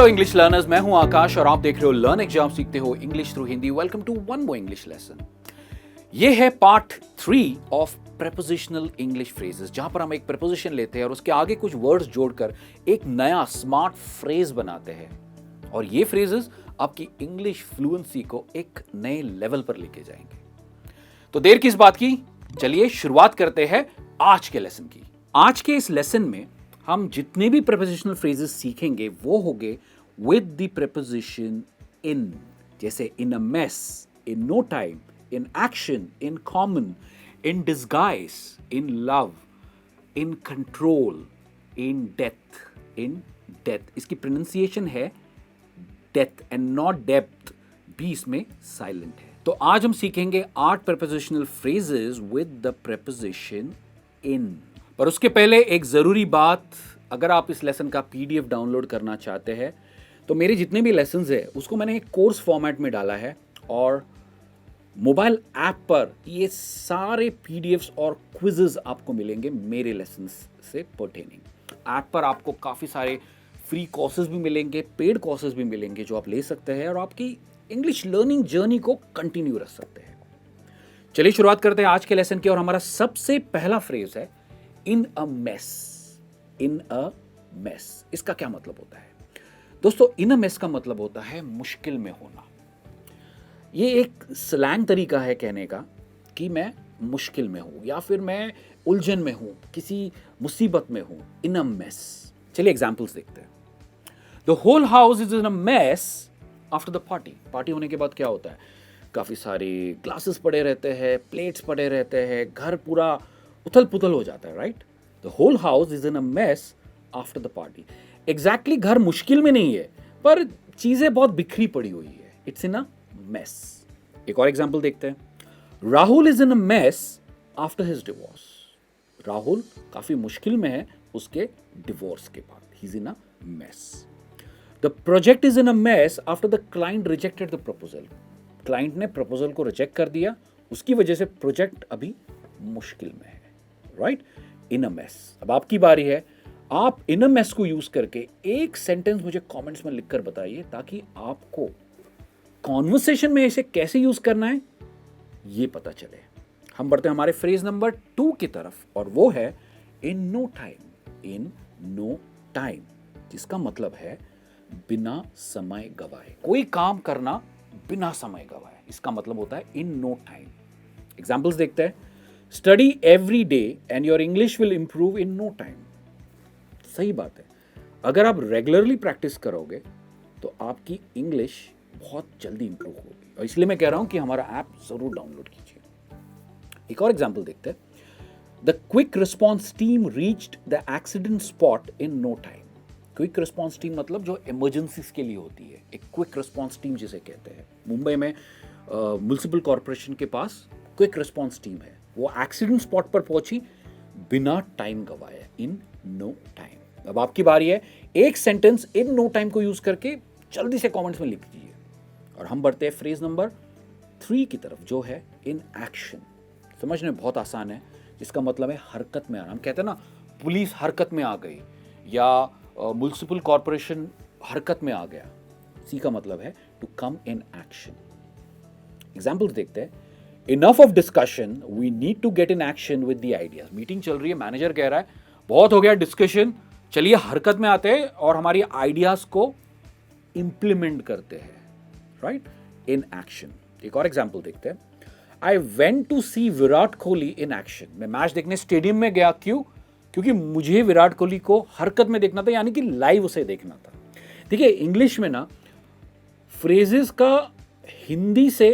Hello English learners, मैं हूं आकाश और आप देख रहे हो लर्न एग्जाम सीखते हो English through Hindi. Welcome to one more English lesson. ये है part 3 of prepositional English phrases, जहां पर हम एक प्रेपोजिशन लेते हैं और उसके आगे कुछ वर्ड्स जोड़कर एक नया स्मार्ट फ्रेज बनाते हैं और ये फ्रेजेस आपकी इंग्लिश फ्लुएंसी को एक नए लेवल पर लेके जाएंगे। तो देर किस बात की, चलिए शुरुआत करते हैं आज के लेसन की। आज के इस लेसन में हम जितने भी प्रेपोजिशनल फ्रेजेस सीखेंगे वो होंगे विद द प्रेपोजिशन इन, जैसे in a mess, in no time, in action, in common, in disguise, in love, in control, in death. इसकी प्रोनाउंसिएशन है डेथ एंड नॉट डेप्थ, भी इसमें साइलेंट है। तो आज हम सीखेंगे 8 prepositional phrases with the preposition in. पर उसके पहले एक जरूरी बात, अगर आप इस लेसन का पीडीएफ डाउनलोड करना चाहते हैं तो मेरे जितने भी लेसन्स है उसको मैंने एक कोर्स फॉर्मेट में डाला है और मोबाइल ऐप पर ये सारे पीडीएफ्स और क्विजेस आपको मिलेंगे मेरे लेसन्स से पर्टेनिंग। ऐप पर आपको काफ़ी सारे फ्री कोर्सेज भी मिलेंगे, पेड कोर्सेज भी मिलेंगे जो आप ले सकते हैं और आपकी इंग्लिश लर्निंग जर्नी को कंटिन्यू रख सकते हैं। चलिए शुरुआत करते हैं आज के लेसन की और हमारा सबसे पहला फ्रेज है इन a mess. In a mess, इसका क्या मतलब होता है दोस्तों? इन अ मेस का मतलब होता है मुश्किल में होना। ये एक स्लैंग तरीका है कहने का कि मैं मुश्किल में हूं या फिर मैं उलझन में हूं, किसी मुसीबत में हूं। इन अ मेस। चलिए एग्जांपल्स देखते हैं। The whole house is in a mess after the party. Party होने के बाद क्या होता है? काफी सारे ग्लासेस पड़े रहते हैं, प्लेट्स पड़े रहते हैं, घर पूरा उथल पुथल हो जाता है, right? The whole house is in a mess after the party. Exactly घर मुश्किल में नहीं है पर चीजें बहुत बिखरी पड़ी हुई है। It's in a mess. एक और एग्जांपल देखते हैं। Rahul is in a mess after his divorce. Rahul काफी मुश्किल में है उसके डिवोर्स के बाद। ही is in a mess. The project is in a mess after the client rejected the proposal. Client ने प्रपोजल को रिजेक्ट कर दिया, उसकी वजह से प्रोजेक्ट अभी मुश्किल में है, राइट? In a mess. अब आपकी बारी है। आप इन अ मेस को यूज करके एक सेंटेंस मुझे कमेंट्स में लिखकर बताइए ताकि आपको कॉन्वर्सेशन में इसे कैसे यूज करना है ये पता चले। हम बढ़ते हैं हमारे फ्रेज नंबर 2 की तरफ और वो है in no time. In no time, जिसका मतलब है बिना समय गवाए, कोई काम करना बिना समय गवाए। इसका मतलब होता है इन नो टाइम। एग्जाम्पल्स देखते हैं। Study every day and your English will improve in no time. सही बात है, अगर आप रेगुलरली प्रैक्टिस करोगे तो आपकी इंग्लिश बहुत जल्दी इंप्रूव होगी और इसलिए मैं कह रहा हूं कि हमारा ऐप जरूर डाउनलोड कीजिए। एक और एग्जांपल देखते हैं। The quick response team reached the accident spot in no time. Quick response team मतलब जो इमरजेंसीज के लिए होती है, एक क्विक रिस्पॉन्स टीम जिसे कहते हैं। मुंबई में म्युनिसिपल कॉर्पोरेशन के पास क्विक रिस्पॉन्स टीम है। वो एक्सीडेंट स्पॉट पर पहुंची बिना टाइम गवाए, इन नो टाइम। अब आपकी बारी है। एक सेंटेंस इन नो टाइम को यूज करके जल्दी से कमेंट्स में लिख दीजिए और हम बढ़ते हैं फ्रेज नंबर 3 की तरफ जो है इन एक्शन। समझने में बहुत आसान है, जिसका मतलब है हरकत में आना। हम कहते हैं ना पुलिस हरकत में आ गई या म्युनिसिपल कॉर्पोरेशन हरकत में आ गया। इसी का मतलब है to come in action. Examples देखते हैं। Enough of discussion, we need to get in action with the ideas. Meeting चल रही है, मैनेजर कह रहा है बहुत हो गया डिस्कशन, चलिए हरकत में आते हैं और हमारी आइडियाज को इंप्लीमेंट करते हैं, राइट? In action. एक और एग्जाम्पल देखते हैं। I went to see Virat Kohli in action. मैं मैच देखने स्टेडियम में गया, क्यों? क्योंकि मुझे विराट कोहली को हरकत में देखना था, यानी कि लाइव उसे देखना था। देखिए इंग्लिश में ना फ्रेजेस का हिंदी से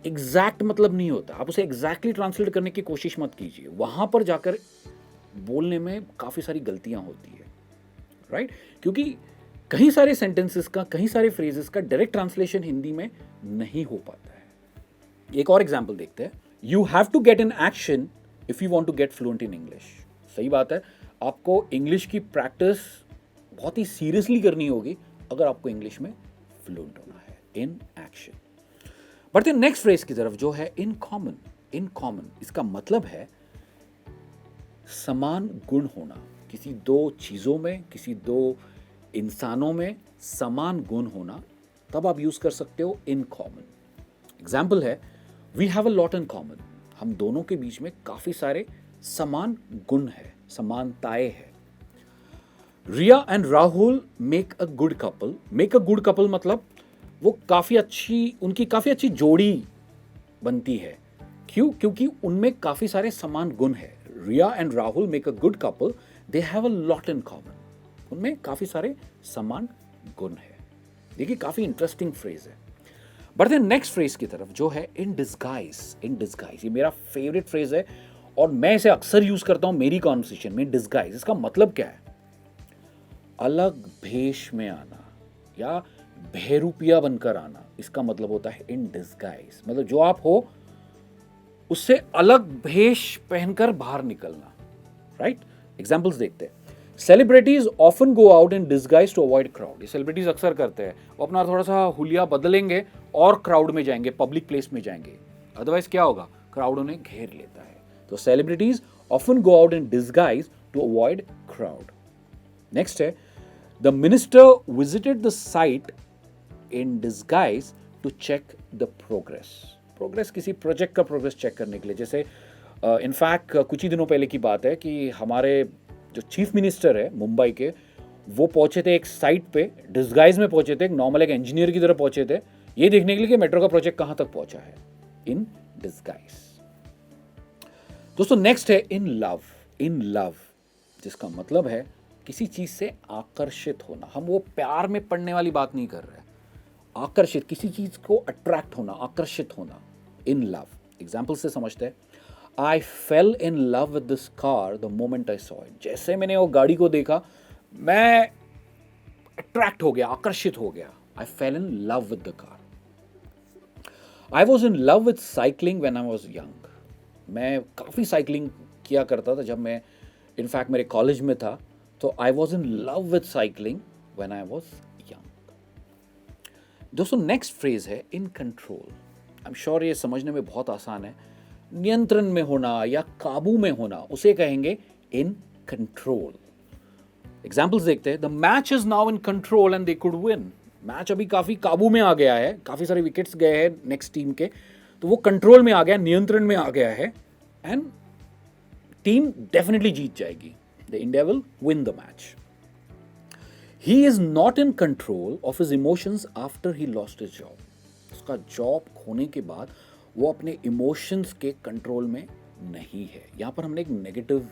एग्जैक्ट मतलब नहीं होता। आप उसे एग्जैक्टली ट्रांसलेट करने की कोशिश मत कीजिए, वहां पर जाकर बोलने में काफी सारी गलतियां होती है, राइट? क्योंकि कई सारे सेंटेंसेस का, कई सारे फ्रेजेस का डायरेक्ट ट्रांसलेशन हिंदी में नहीं हो पाता है। एक और एग्जांपल देखते हैं। You have to get in action if you want to get fluent in English. सही बात है, आपको इंग्लिश की प्रैक्टिस बहुत ही सीरियसली करनी होगी अगर आपको इंग्लिश में फ्लुएंट होना है। In action. बढ़ते हैं नेक्स्ट फ्रेज की तरफ जो है इन कॉमन। इन कॉमन, इसका मतलब है समान गुण होना किसी दो चीजों में, किसी दो इंसानों में समान गुण होना, तब आप यूज कर सकते हो इन कॉमन। एग्जाम्पल है we have a lot in common, हम दोनों के बीच में काफी सारे समान गुण है, समानताएं है। Riya and Rahul make a good couple. Make a good couple मतलब वो उनकी काफी अच्छी जोड़ी बनती है। क्यों? क्योंकि उनमें काफी सारे समान गुण है। Riya and Rahul make a good couple, they have a lot in common, उनमें काफी सारे समान गुण है। देखिए काफी इंटरेस्टिंग फ्रेज है। बढ़ते हैं नेक्स्ट फ्रेज की तरफ जो है इन डिस्गाइज। इन डिस्गाइज ये मेरा फेवरेट फ्रेज है और मैं इसे अक्सर यूज करता हूं मेरी कॉन्वर्सेशन में। डिस्गाइज इसका मतलब क्या है? अलग भेष में आना या बहरूपिया बनकर आना, इसका मतलब होता है इन डिस्गाइज। मतलब जो आप हो उससे अलग भेष पहनकर बाहर निकलना, राइट? एग्जाम्पल्स देखते हैं। Celebrities often go out in disguise to avoid crowd. ये सेलिब्रिटीज अक्सर करते हैं, वो अपना थोड़ा सा हुलिया बदलेंगे और क्राउड में जाएंगे, पब्लिक प्लेस में जाएंगे, अदरवाइज क्या होगा? क्राउड उन्हें घेर लेता है। तो celebrities often go out in disguise to avoid crowd. Next है the minister visited the site in disguise to check the progress. Progress किसी प्रोजेक्ट का प्रोग्रेस चेक करने के लिए। जैसे इनफैक्ट कुछ ही दिनों पहले की बात है कि हमारे जो चीफ मिनिस्टर है मुंबई के, वो पहुंचे थे एक साइट पे, डिस्गाइज में पहुंचे थे, नॉर्मल एक इंजीनियर की तरह पहुंचे थे, ये देखने के लिए कि मेट्रो का प्रोजेक्ट कहां तक पहुंचा है, इन डिस्गाइज। दोस्तों नेक्स्ट है इन लव। इन लव जिसका मतलब है किसी चीज से आकर्षित होना। हम वो प्यार में पड़ने वाली बात नहीं कर रहे, आकर्षित, किसी चीज को अट्रैक्ट होना, आकर्षित होना, इन लव। एग्जाम्पल से समझते हैं। I fell in love with this car the moment I saw it. जैसे मैंने वो गाड़ी को देखा मैं अट्रैक्ट हो गया, आकर्षित हो गया। I fell in love with the car. I was in love with cycling when I was young. मैं काफ़ी साइकिलिंग किया करता था जब मैं इनफैक्ट मेरे कॉलेज में था। तो I was in love with cycling when I was young. दोस्तों नेक्स्ट फ्रेज है in control. I am sure ये समझने में बहुत आसान है। नियंत्रण में होना या काबू में होना, उसे कहेंगे इन कंट्रोल। एग्जाम्पल्स देखते हैं। The match is now in control and they could win. Match अभी काफी काबू में आ गया है, काफी सारे विकेट्स गए हैं नेक्स्ट टीम के, तो वो कंट्रोल में आ गया, नियंत्रण में आ गया है एंड टीम डेफिनेटली जीत जाएगी। The India will win the match. He is not in control of his emotions after he lost his job. उसका जॉब खोने के बाद वो अपने इमोशंस के कंट्रोल में नहीं है। यहां पर हमने एक नेगेटिव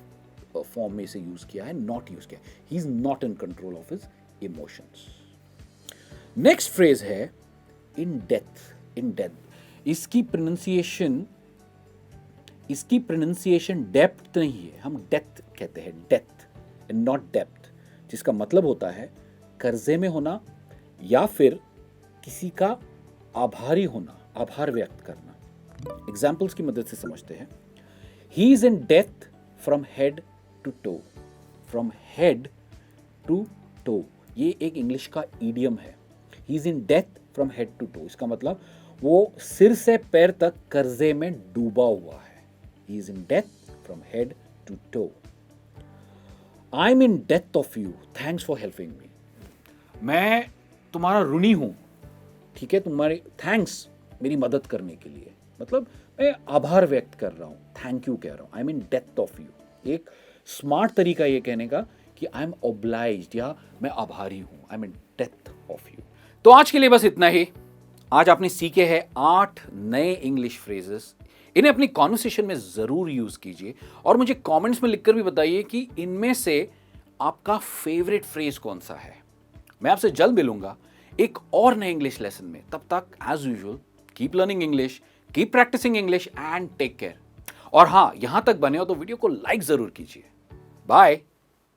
फॉर्म में इसे यूज किया है, नॉट यूज किया। He is not in control of his emotions. Next phrase है इन डेथ। इन डेथ इसकी प्रोनाउंसिएशन डेप्थ नहीं है, हम डेथ कहते हैं, डेथ एंड नॉट डेप्थ, जिसका मतलब होता है कर्जे में होना या फिर किसी का आभारी होना, आभार व्यक्त करना। एग्जाम्पल्स की मदद से समझते हैं। He is in debt from head to toe. From head to toe ये एक इंग्लिश का ईडियम है। He is in debt from head to toe, इसका मतलब वो सिर से पैर तक कर्जे में डूबा हुआ है। He is in debt from head to toe. I am in debt of you, thanks for helping me. मैं तुम्हारा ऋणी हूं, ठीक है, तुम्हारी थैंक्स मेरी मदद करने के लिए। मतलब मैं आभार व्यक्त कर रहा हूं, थैंक यू कह रहा हूं। आई am in debt of you एक स्मार्ट तरीका ये कहने का कि आई एम ऑब्लाइज्ड या मैं आभारी हूं, आई am in debt of you. तो आज के लिए बस इतना ही। आज आपने सीखे हैं 8 नए इंग्लिश फ्रेजेस। इन्हें अपनी कॉन्वर्सेशन में जरूर यूज कीजिए और मुझे कमेंट्स में लिखकर भी बताइए कि इनमें से आपका फेवरेट फ्रेज कौन सा है। मैं आपसे जल्द मिलूंगा एक और नए इंग्लिश लेसन में। तब तक as usual keep learning English, keep practising English and take care. और हाँ, यहां तक बने हो तो वीडियो को लाइक जरूर कीजिए। बाय।